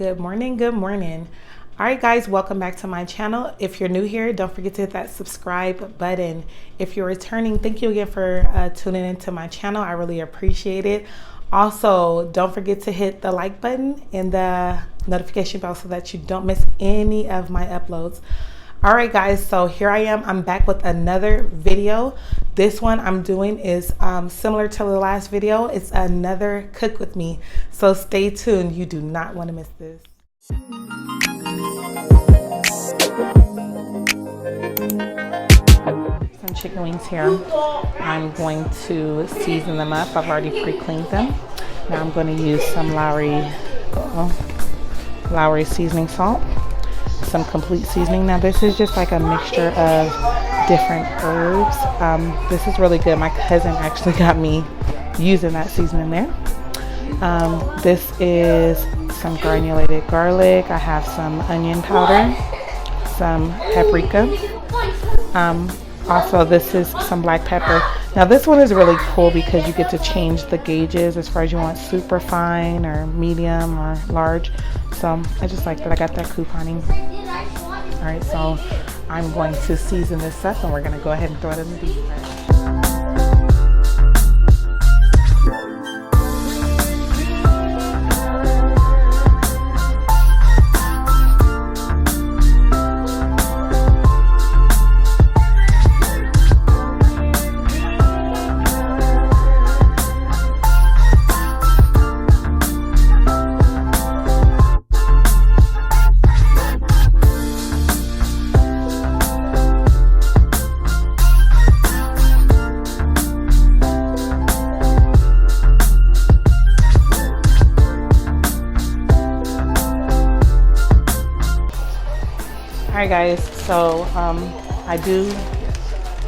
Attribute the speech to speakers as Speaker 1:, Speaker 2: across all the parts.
Speaker 1: Good morning, good morning. All right, guys, welcome back to my channel. If you're new here, don't forget to hit that subscribe button. If you're returning, thank you again for tuning into my channel. I really appreciate it. Also, don't forget to hit the like button and the notification bell so that you don't miss any of my uploads. All right, guys, so here I am. I'm back with another video. This one I'm doing is similar to the last video. It's another cook with me. So stay tuned. You do not want to miss this. Some chicken wings here. I'm going to season them up. I've already pre-cleaned them. Now I'm going to use some Lowry seasoning salt. Some complete seasoning. Now this is just like a mixture of different herbs. This is really good. My cousin actually got me using that seasoning there. This is some granulated garlic. I have some onion powder, some paprika. Also this is some black pepper. Now this one is really cool because you get to change the gauges as far as you want super fine or medium or large. So I just like that I got that couponing. All right, so I'm going to season this up and we're gonna go ahead and throw it in the deep fryer. Alright guys, so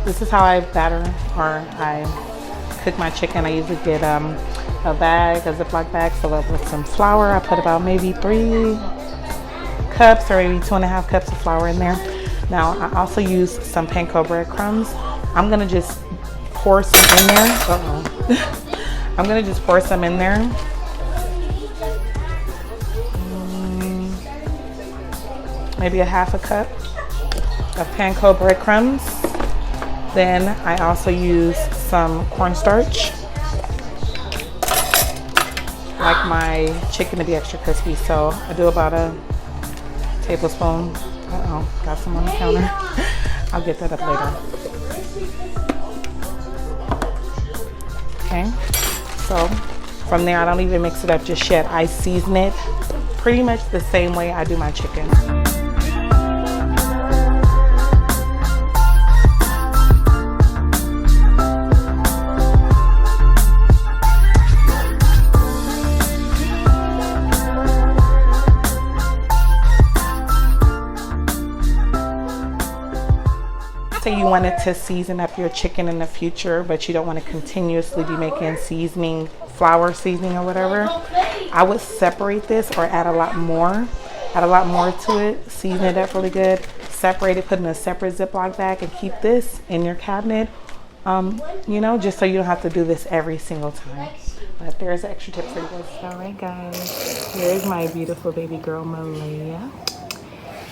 Speaker 1: this is how I batter or I cook my chicken. I usually get a Ziploc bag filled up with some flour. I put about maybe 3 cups or maybe 2.5 cups of flour in there. Now I also use some panko breadcrumbs. I'm gonna just pour some in there. I'm gonna just pour some in there. Maybe a half a cup of panko breadcrumbs. Then I also use some cornstarch. I like my chicken to be extra crispy, so I do about a tablespoon. Got some on the counter. I'll get that up later. Okay, so from there I don't even mix it up just yet. I season it pretty much the same way I do my chicken. Say you wanted to season up your chicken in the future, but you don't want to continuously be making flour seasoning or whatever. I would separate this or add a lot more to it, season it up really good, separate it, put it in a separate Ziploc bag and keep this in your cabinet, you know, just so you don't have to do this every single time. But there's an extra tip for you guys. All right guys, here's my beautiful baby girl, Malaya.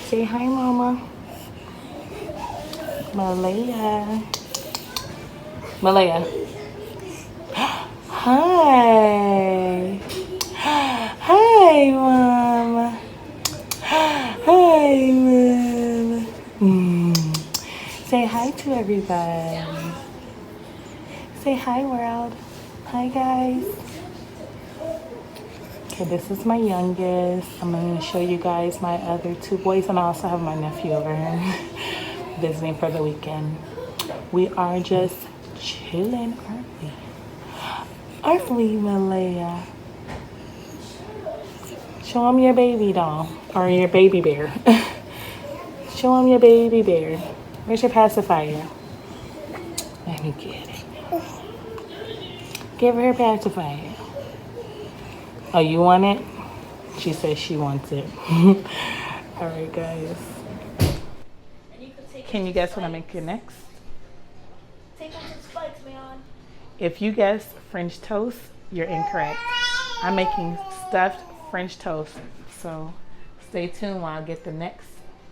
Speaker 1: Say hi, mama. Malaya. Hi. Hi, mama. Hi, mama. Say hi to everybody. Say hi, world. Hi, guys. Okay, this is my youngest. I'm going to show you guys my other 2 boys, and I also have my nephew over here visiting for the weekend. We are just chilling, aren't we? Aren't we, Malaya? Show him your baby doll, or your baby bear. Show him your baby bear. Where's your pacifier? Let me get it. Give her her pacifier. Oh, you want it? She says she wants it. All right, guys. Can you guess what I'm making next?
Speaker 2: Take off the spikes, man.
Speaker 1: If you guess French toast, you're incorrect. I'm making stuffed French toast. So stay tuned while I get the next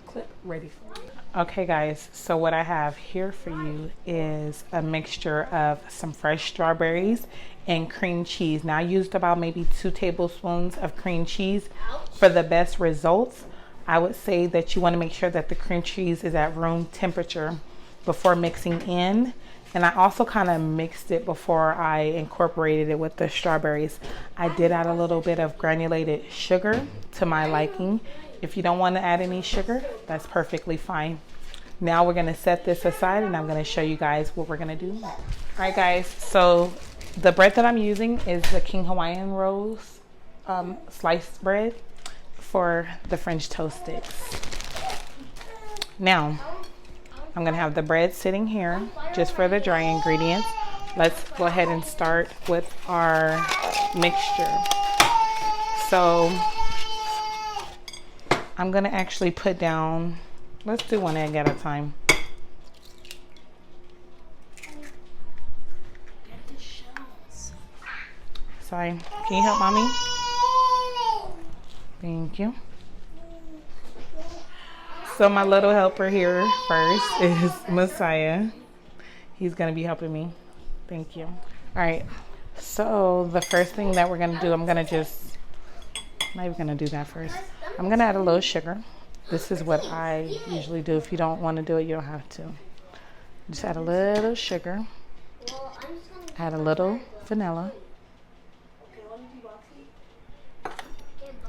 Speaker 1: clip ready for you. Okay guys, so what I have here for you is a mixture of some fresh strawberries and cream cheese. Now I used about maybe 2 tablespoons of cream cheese for the best results. I would say that you want to make sure that the cream cheese is at room temperature before mixing in. And I also kind of mixed it before I incorporated it with the strawberries. I did add a little bit of granulated sugar to my liking. If you don't want to add any sugar, that's perfectly fine. Now we're going to set this aside and I'm going to show you guys what we're going to do. All right guys, so the bread that I'm using is the King Hawaiian rolls sliced bread for the French toast sticks. Now I'm going to have the bread sitting here just for the dry ingredients. Let's go ahead and start with our mixture. So I'm going to actually put down, let's do one egg at a time. Sorry, can you help mommy? Thank you. So my little helper here first is Messiah. He's gonna be helping me. Thank you. All right, so the first thing that we're gonna do, I'm not even gonna do that first. I'm gonna add a little sugar. This is what I usually do. If you don't wanna do it, you don't have to. Just add a little sugar. Add a little vanilla.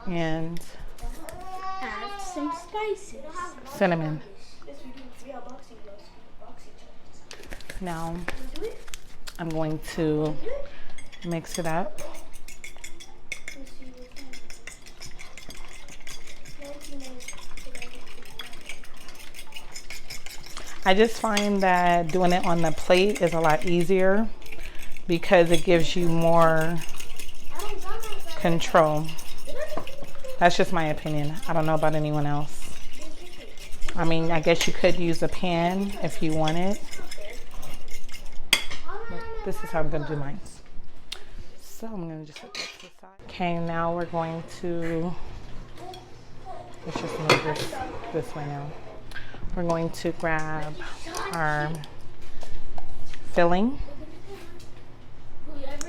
Speaker 1: And
Speaker 2: Add some spices.
Speaker 1: Cinnamon. Now I'm going to mix it up. I just find that doing it on the plate is a lot easier because it gives you more control. That's just my opinion. I don't know about anyone else. I mean, I guess you could use a pan if you wanted. But this is how I'm gonna do mine. So I'm gonna just put this aside. Okay, now we're going to, let's just move this way now. We're going to grab our filling,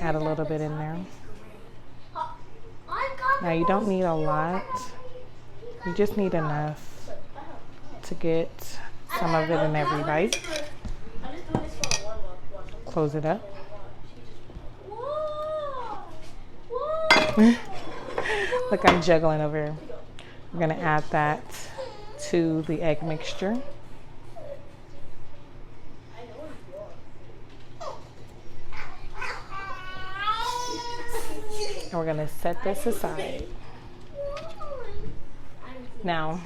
Speaker 1: add a little bit in there. Now you don't need a lot, you just need enough to get some of it in every bite. Close it up. Look, I'm juggling over here. We're gonna add that to the egg mixture. And we're gonna set this aside. Now,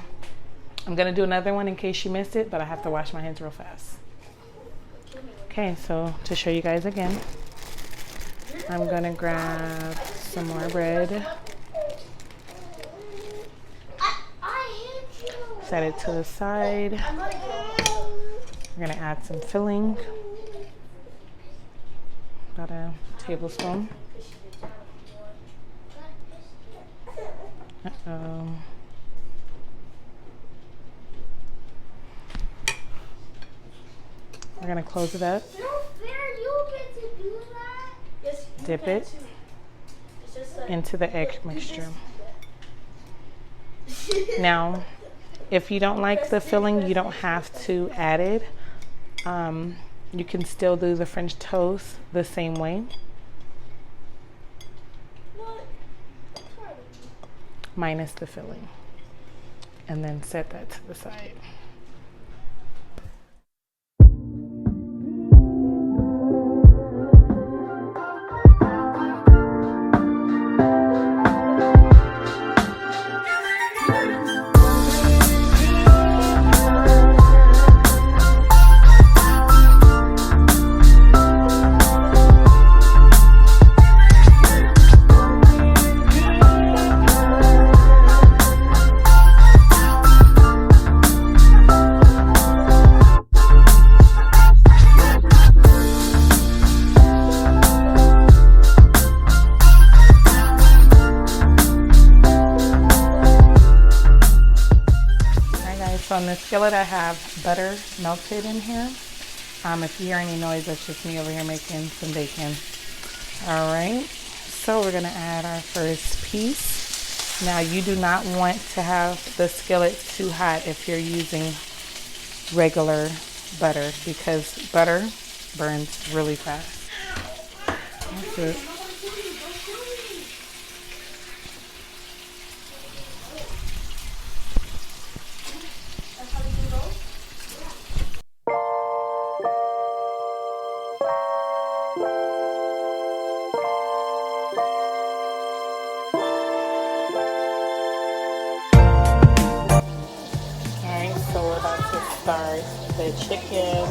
Speaker 1: I'm gonna do another one in case you missed it, but I have to wash my hands real fast. Okay, so to show you guys again, I'm gonna grab some more bread. Set it to the side. We're gonna add some filling. About a tablespoon. Uh-oh. We're gonna close it up. Dip it into the egg mixture. Now, if you don't like the filling, you don't have to add it. You can still do the French toast the same way. Minus the filling. And then set that to the side. So in the skillet, I have butter melted in here. If you hear any noise, that's just me over here making some bacon. All right, so we're gonna add our first piece. Now you do not want to have the skillet too hot if you're using regular butter, because butter burns really fast. That's it. Alright, so we're about to start the chicken.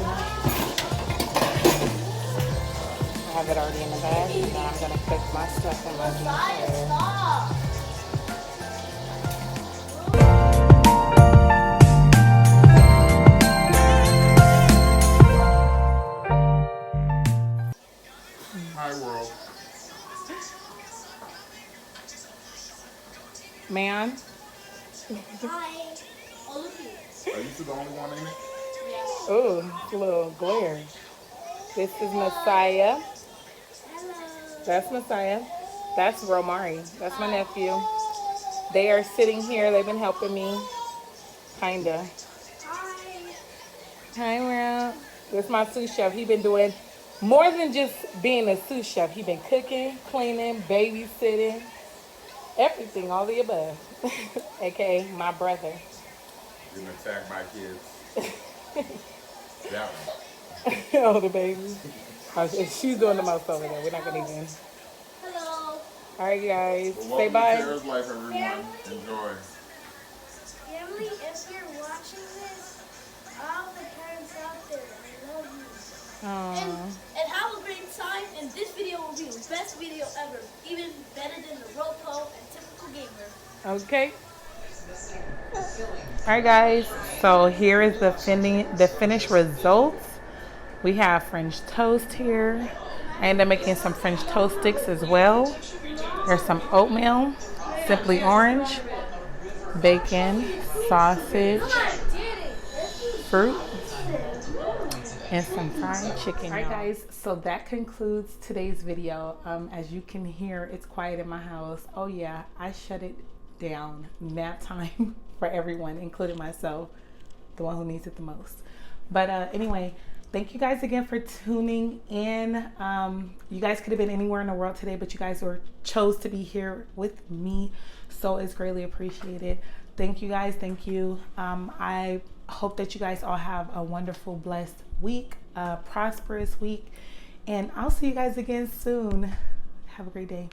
Speaker 1: I have it already in the bag. Now I'm gonna cook my stuff in my deep fryer.
Speaker 3: Hi, world.
Speaker 1: Man,
Speaker 2: Hi. All of you.
Speaker 3: Are you two the only one in it?
Speaker 1: ooh, it's a little glare. This is Messiah.
Speaker 2: Hello.
Speaker 1: That's Messiah. That's Romari. That's my nephew. They are sitting here. They've been helping me. Kinda.
Speaker 2: Hi.
Speaker 1: Hi, Ron. This is my sous chef. He been doing more than just being a sous chef. He been cooking, cleaning, babysitting, everything, all the above. AKA my brother.
Speaker 3: Getting attacked by kids. That one.
Speaker 1: Oh, the baby. Oh, she's doing the most over there. We're not gonna even.
Speaker 2: Hello.
Speaker 1: All right, guys.
Speaker 3: Well,
Speaker 1: Say
Speaker 3: welcome to
Speaker 1: bye.
Speaker 3: Tara's life, everyone. Enjoy.
Speaker 2: Family, if you're watching this, all the parents out there, I love you. And have a great time. And this video will be the best video ever. Even better than the Ropo and Typical Gamer.
Speaker 1: Okay. All right, guys. So here is the finished results. We have French toast here. I ended up making some French toast sticks as well. There's some oatmeal, simply orange, bacon, sausage, fruit, and some fried chicken. All right, guys, so that concludes today's video. As you can hear, it's quiet in my house. Oh yeah, I shut it down. Nap time for everyone, including myself, the one who needs it the most. But anyway, thank you guys again for tuning in. You guys could have been anywhere in the world today, but you guys chose to be here with me, so it's greatly appreciated. Thank you guys. Thank you. I hope that you guys all have a wonderful, blessed week, a prosperous week, and I'll see you guys again soon. Have a great day.